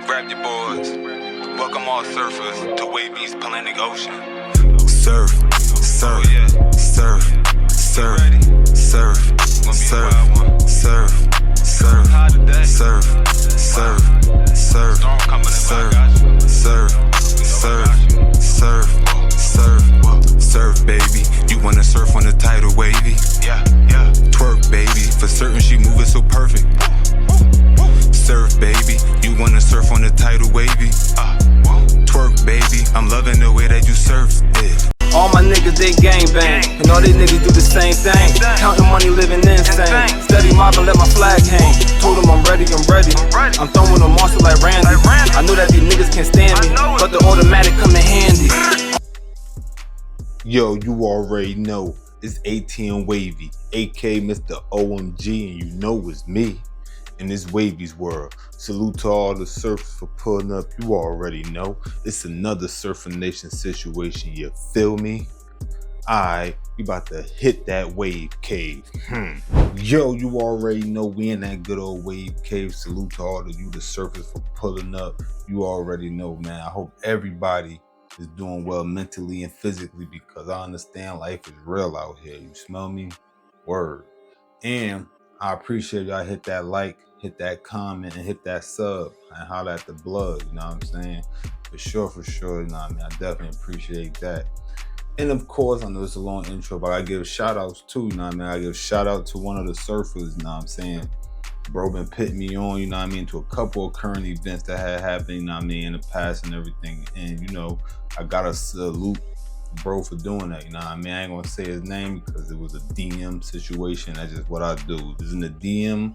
Grab your boards. Welcome all surfers to Wavvy's Atlantic Ocean. Surf, surf, surf, surf, surf, surf, surf, surf, surf, surf, surf, surf, surf, surf, surf, baby. You wanna surf on the tidal wavy? Yeah. Twerk, baby. For certain, she moving so perfect. Surf, baby. You wanna surf on the tidal wavy? Twerk, baby. I'm loving the way that you surf it. All my niggas, they gangbang, and all these niggas do the same thing. Counting money, living insane. Steady mobbing, let my flag hang. Told them I'm ready. I'm throwing them monster like Randy. I know that these niggas can't stand me, but the automatic come in handy. Yo, you already know it's ATM Wavy, aka Mr. OMG, and you know it's me in this Wavvy's world. Salute to all the surfers for pulling up. You already know it's another Surfing Nation situation. You feel me? Alright, we about to hit that wave cave. Yo, you already know we in that good old wave cave. Salute to all of you the surfers for pulling up. You already know, man. I hope everybody is doing well mentally and physically, because I understand life is real out here. You smell me? Word. And I appreciate y'all hit that like, hit that comment, and hit that sub, and holler at the blood, you know what I'm saying? For sure, you know what I mean? I definitely appreciate that. And of course, I know it's a long intro, but I give shout outs too, you know what I mean? I give shout out to one of the surfers, you know what I'm saying? Bro been pitting me on, you know what I mean, to a couple of current events that had happened, you know what I mean, in the past and everything. And you know, I gotta salute bro for doing that, you know what I mean? I ain't gonna say his name because it was a DM situation. That's just what I do. If it's in the DM,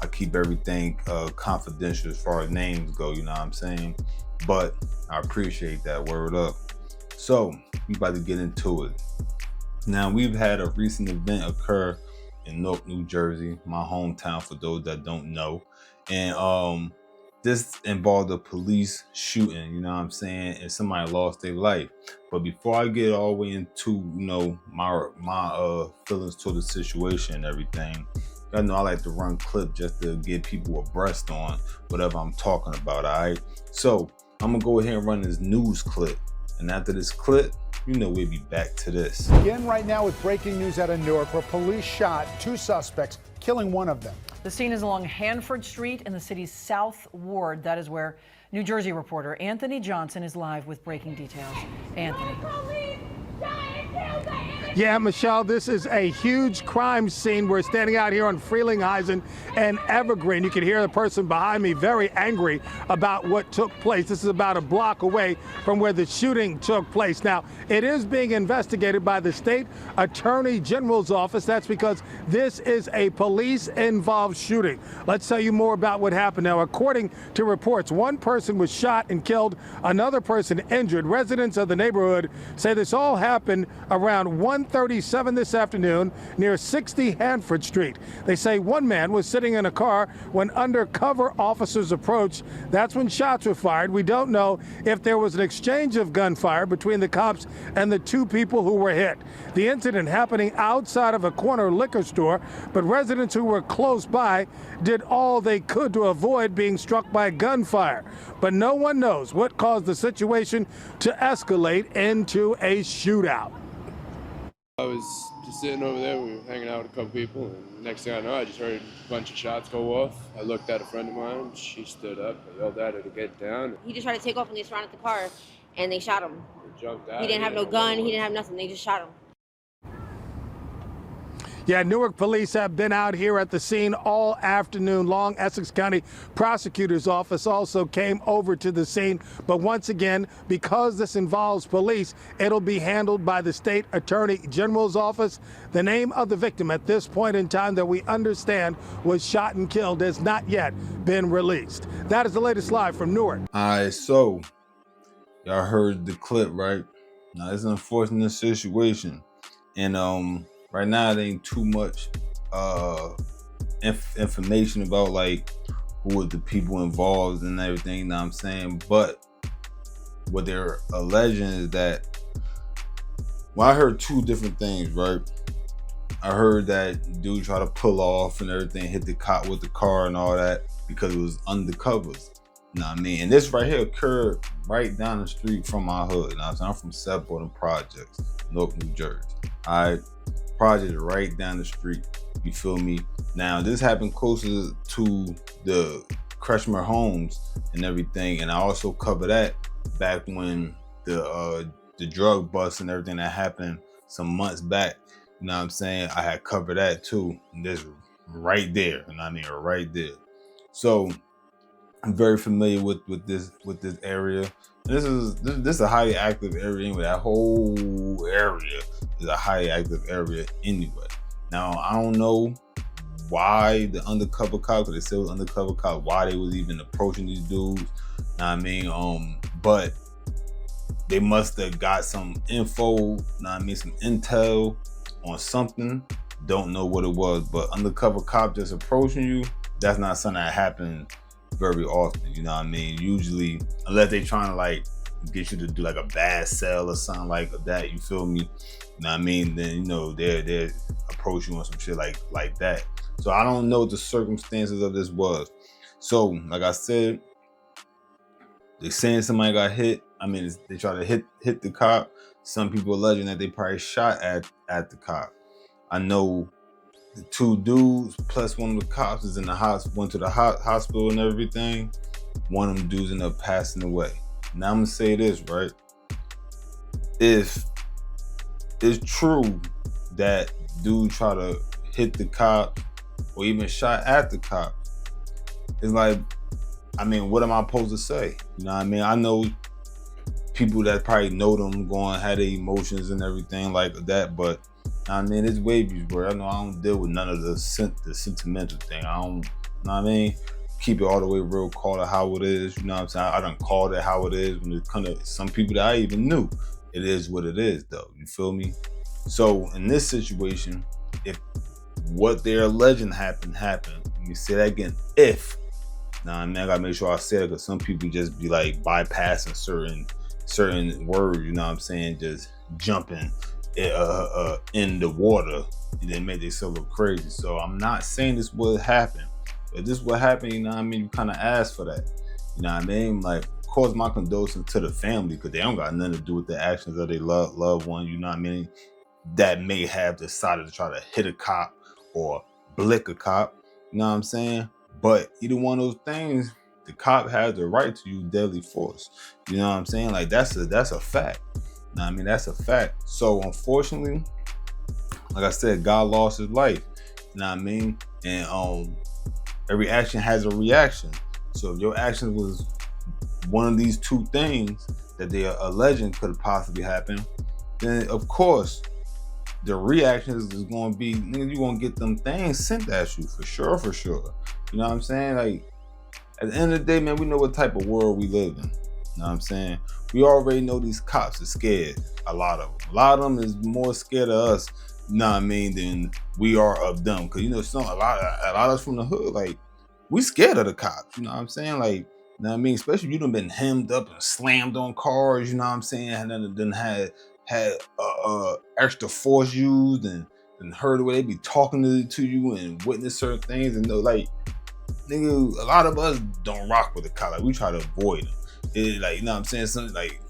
I keep everything confidential as far as names go, you know what I'm saying? But I appreciate that. Word up. So we about to get into it. Now, we've had a recent event occur in Newark, New Jersey, my hometown for those that don't know. And this involved a police shooting, you know what I'm saying? And somebody lost their life. But before I get all the way into, you know, my feelings toward the situation and everything, y'all know I like to run clip just to get people abreast on whatever I'm talking about, all right? So I'm gonna go ahead and run this news clip. And after this clip, you know we'll be back to this. Again, right now with breaking news out of Newark, where police shot two suspects, killing one of them. The scene is along Hanford Street in the city's South Ward. That is where New Jersey reporter Anthony Johnson is live with breaking details. Anthony. Yeah, Michelle, this is a huge crime scene. We're standing out here on Frelinghuysen and Evergreen. You can hear the person behind me very angry about what took place. This is about a block away from where the shooting took place. Now, it is being investigated by the state attorney general's office. That's because this is a police-involved shooting. Let's tell you more about what happened. Now, according to reports, one person was shot and killed, another person injured. Residents of the neighborhood say this all happened around 1:37 this afternoon near 60 Hanford Street. They say one man was sitting in a car when undercover officers approached. That's when shots were fired. We don't know if there was an exchange of gunfire between the cops and the two people who were hit. The incident happening outside of a corner liquor store, but residents who were close by did all they could to avoid being struck by gunfire. But no one knows what caused the situation to escalate into a shootout. I was just sitting over there, we were hanging out with a couple people, and next thing I know, I just heard a bunch of shots go off. I looked at a friend of mine, she stood up, I yelled at her to get down. He just tried to take off and they surrounded the car, and they shot him. We jumped out. He didn't have no gun, he didn't have nothing, they just shot him. Yeah, Newark police have been out here at the scene all afternoon long. Essex County Prosecutor's Office also came over to the scene. But once again, because this involves police, it'll be handled by the state attorney general's office. The name of the victim at this point in time that we understand was shot and killed has not yet been released. That is the latest live from Newark. All right, so y'all heard the clip, right? Now, it's an unfortunate situation. And right now, it ain't too much information about like who are the people involved and everything, you know what I'm saying? But what they're alleging is that, well, I heard two different things, right? I heard that dude tried to pull off and everything, hit the cop with the car and all that because it was undercovers. You know what I mean? And this right here occurred right down the street from my hood. You know what I'm saying? I'm from Southport Projects, Newark, New Jersey. All right, project right down the street. You feel me? Now this happened closer to the Kretschmer homes and everything, and I also cover that back when the drug bust and everything that happened some months back. You know what I'm saying? I had covered that too. And this right there, and I mean right there. So I'm very familiar with this area. And this is a highly active area anyway. That whole area is a highly active area anyway. Now I don't know why the undercover cops, because they said it was undercover cops, why they was even approaching these dudes. Know what I mean? But they must have got some info, know what I mean, some intel on something. Don't know what it was, but undercover cop just approaching you, that's not something that happens very often, you know what I mean? Usually, unless they trying to like get you to do like a bad sell or something like that, you feel me? You know what I mean? Then, you know, they approach you on some shit like that. So I don't know what the circumstances of this was. So, like I said, they saying somebody got hit. I mean, they try to hit the cop. Some people alleging that they probably shot at the cop. I know the two dudes plus one of the cops is in the hospital, went to the hospital and everything. One of them dudes ended up passing away. Now I'm gonna say this, right? If it's true that dude tried to hit the cop or even shot at the cop, it's like, I mean, what am I supposed to say? You know what I mean? I know people that probably know them had their emotions and everything like that, but I mean, it's Wavvy's word. I know I don't deal with none of the sentimental thing. I don't, you know what I mean? Keep it all the way real, call it how it is. You know what I'm saying? I done called it how it is when it comes to some people that I even knew. It is what it is, though. You feel me? So in this situation, if what they're alleging happened, let me say that again. If, now I mean, I gotta make sure I say it, because some people just be like bypassing certain words. You know what I'm saying? Just jumping in the water, and then make themselves look crazy. So I'm not saying this would happen. If this would happen, you know what I mean, you kind of ask for that. You know what I mean? Like, of course, my condolences to the family, because they don't got nothing to do with the actions of their loved one, you know what I mean, that may have decided to try to hit a cop or blick a cop, you know what I'm saying? But either one of those things, the cop has the right to use deadly force. You know what I'm saying? Like, that's a fact. You know what I mean? That's a fact. So unfortunately, like I said, God lost his life. You know what I mean? And every action has a reaction. So if your action was one of these two things that they are alleging could have possibly happened, then of course the reaction is going to be, nigga, you're going to get them things sent at you for sure. You know what I'm saying? Like, at the end of the day, man, we know what type of world we live in. You know what I'm saying? We already know these cops are scared. A lot of them. A lot of them is more scared of us, you know what I mean, than we are of them. Because, you know, a lot of us from the hood, like, we scared of the cops. You know what I'm saying? Like, you know what I mean? Especially if you done been hemmed up and slammed on cars, you know what I'm saying? And then had extra force used and heard the way they be talking to you and witness certain things. And, like, nigga, a lot of us don't rock with the cop. Like, we try to avoid them. Like, you know what I'm saying? Something like,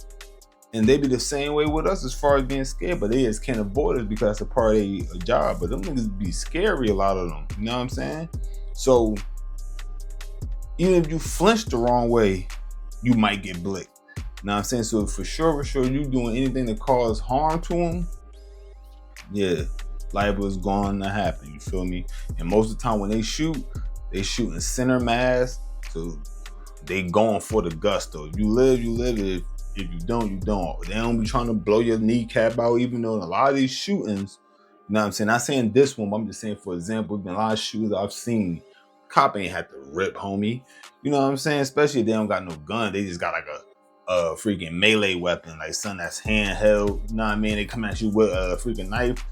and they be the same way with us as far as being scared, but they just can't avoid us because that's a part of their job. But them niggas be scary, a lot of them. You know what I'm saying? So even if you flinch the wrong way, you might get blicked. You know what I'm saying? So for sure, you doing anything to cause harm to them, yeah, liable is going to happen. You feel me? And most of the time when they shoot in center mass. So they going for the gusto. If you live, you live. If you don't, you don't. They don't be trying to blow your kneecap out, even though in a lot of these shootings, you know what I'm saying? Not saying this one, but I'm just saying, for example, there's been a lot of shootings I've seen. Cop ain't had to rip, homie. You know what I'm saying? Especially if they don't got no gun. They just got like a freaking melee weapon, like something that's handheld. You know what I mean? They come at you with a freaking knife,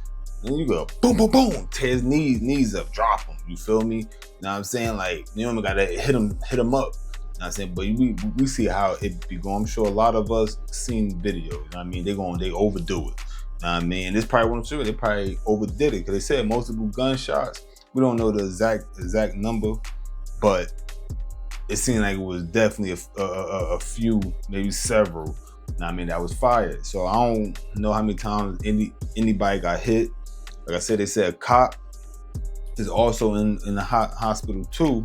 and you go boom, boom, boom, tear his knees up, drop him. You feel me? You know what I'm saying? Like, you don't gotta hit him up. You know what I'm saying? But we see how it be going. I'm sure a lot of us seen videos. You know what I mean? They overdo it. You know what I mean? And this probably what I'm sure they probably overdid it, because they said multiple gunshots. We don't know the exact number, but it seemed like it was definitely a few, maybe several, I mean, that was fired. So I don't know how many times anybody got hit. Like I said, they said a cop is also in the hospital too.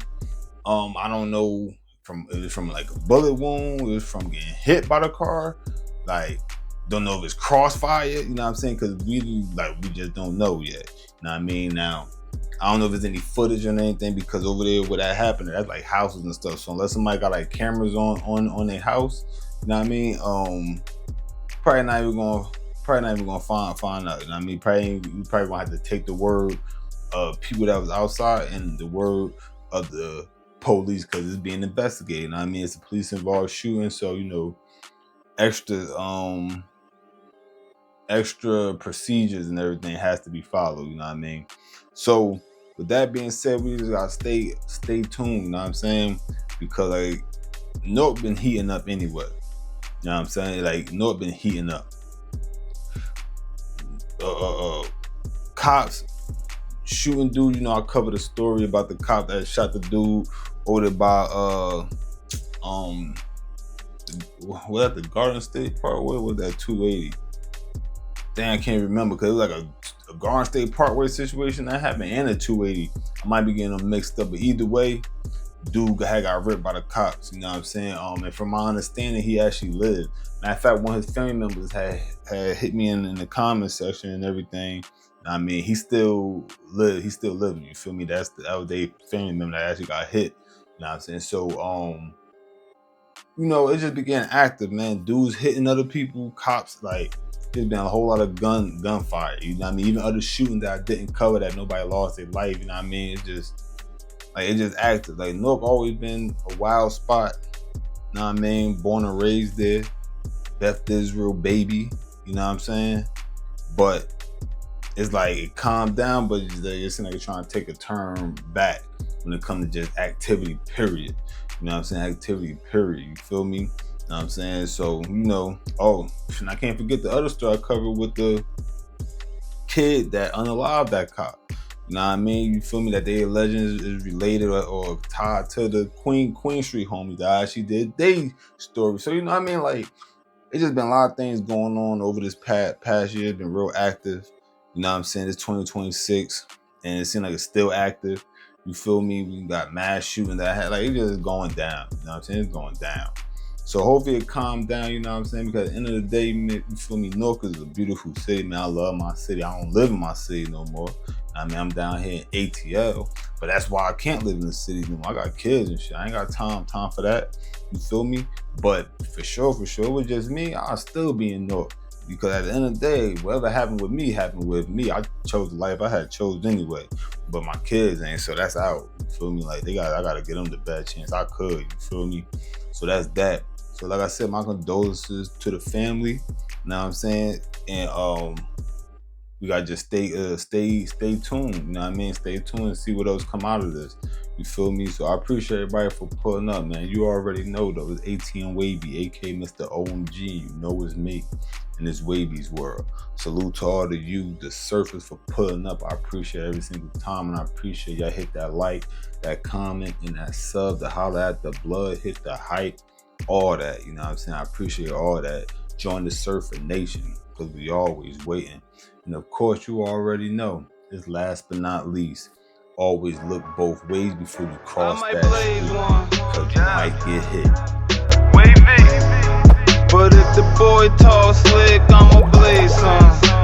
I don't know it was from like a bullet wound, it was from getting hit by the car. Like, don't know if it's crossfire, you know what I'm saying? Because we just don't know yet. You know what I mean? Now, I don't know if there's any footage or anything, because over there where that happened, that's like houses and stuff. So unless somebody got like cameras on their house, you know what I mean? Probably not even gonna find out. You know what I mean? You probably gonna have to take the word of people that was outside and the word of the police, because it's being investigated. You know what I mean? It's a police involved shooting, so you know, extra procedures and everything has to be followed, you know what I mean? So with that being said, we just gotta stay tuned, you know what I'm saying? Because like Newark been heating up anyway. You know what I'm saying? Like Newark been heating up. Cops shooting dude, you know, I covered a story about the cop that shot the dude over by was that the Garden State Park? What was that 280? Damn, I can't remember, because it was like a Garden State Parkway situation that happened and a 280. I might be getting them mixed up, but either way, dude got ripped by the cops, you know what I'm saying? And from my understanding, he actually lived. Matter of fact, one of his family members had hit me in the comment section and everything. I mean, he still living, you feel me? That was their family member that actually got hit, you know what I'm saying? So, you know, it just began active, man. Dudes hitting other people, cops, like, there's been a whole lot of gunfire, you know what I mean? Even other shooting that I didn't cover that nobody lost their life, you know what I mean? It's just active. Like, Newark always been a wild spot, you know what I mean? Born and raised there, Beth Israel baby, you know what I'm saying? But it's like it calmed down, but it seems like it's trying to take a turn back when it comes to just activity, period. You know what I'm saying? Activity, period. You feel me? You know what I'm saying? So, you know, and I can't forget the other story I covered with the kid that unalived that cop. You know what I mean? You feel me? That their legend is related or tied to the Queen Street homies that actually did their story. So, you know what I mean? Like, it's just been a lot of things going on over this past year. It's been real active. You know what I'm saying? It's 2026 and it seems like it's still active. You feel me? We got mass shooting that had, like, it's just going down. You know what I'm saying? It's going down. So hopefully it calmed down, you know what I'm saying? Because at the end of the day, you feel me? Newark is a beautiful city, man. I love my city. I don't live in my city no more. I mean, I'm down here in ATL, but that's why I can't live in the city no more. I got kids and shit. I ain't got time for that. You feel me? But for sure, it was just me. I'll still be in Newark. Because at the end of the day, whatever happened with me happened with me. I chose the life I had chose anyway. But my kids ain't, so that's out. You feel me? Like, I gotta get them the best chance I could. You feel me? So that's that. So like I said, my condolences to the family. You know what I'm saying? And we gotta just stay tuned. You know what I mean? Stay tuned and see what else come out of this. You feel me? So I appreciate everybody for pulling up, man. You already know though, it's ATM Wavvy, aka Mr. OMG. You know it's me in this Wavvy's world. Salute to all of you, the surfers, for pulling up. I appreciate every single time, and I appreciate y'all hit that like, that comment, and that sub, to holler at the blood, hit the hype, all that. You know what I'm saying? I appreciate all that. Join the Surfer Nation, because we always waiting. And of course, you already know, it's last but not least, always look both ways before you cross that street, because you might get hit. Wavvy. But if the boy tall slick, I'ma blaze some.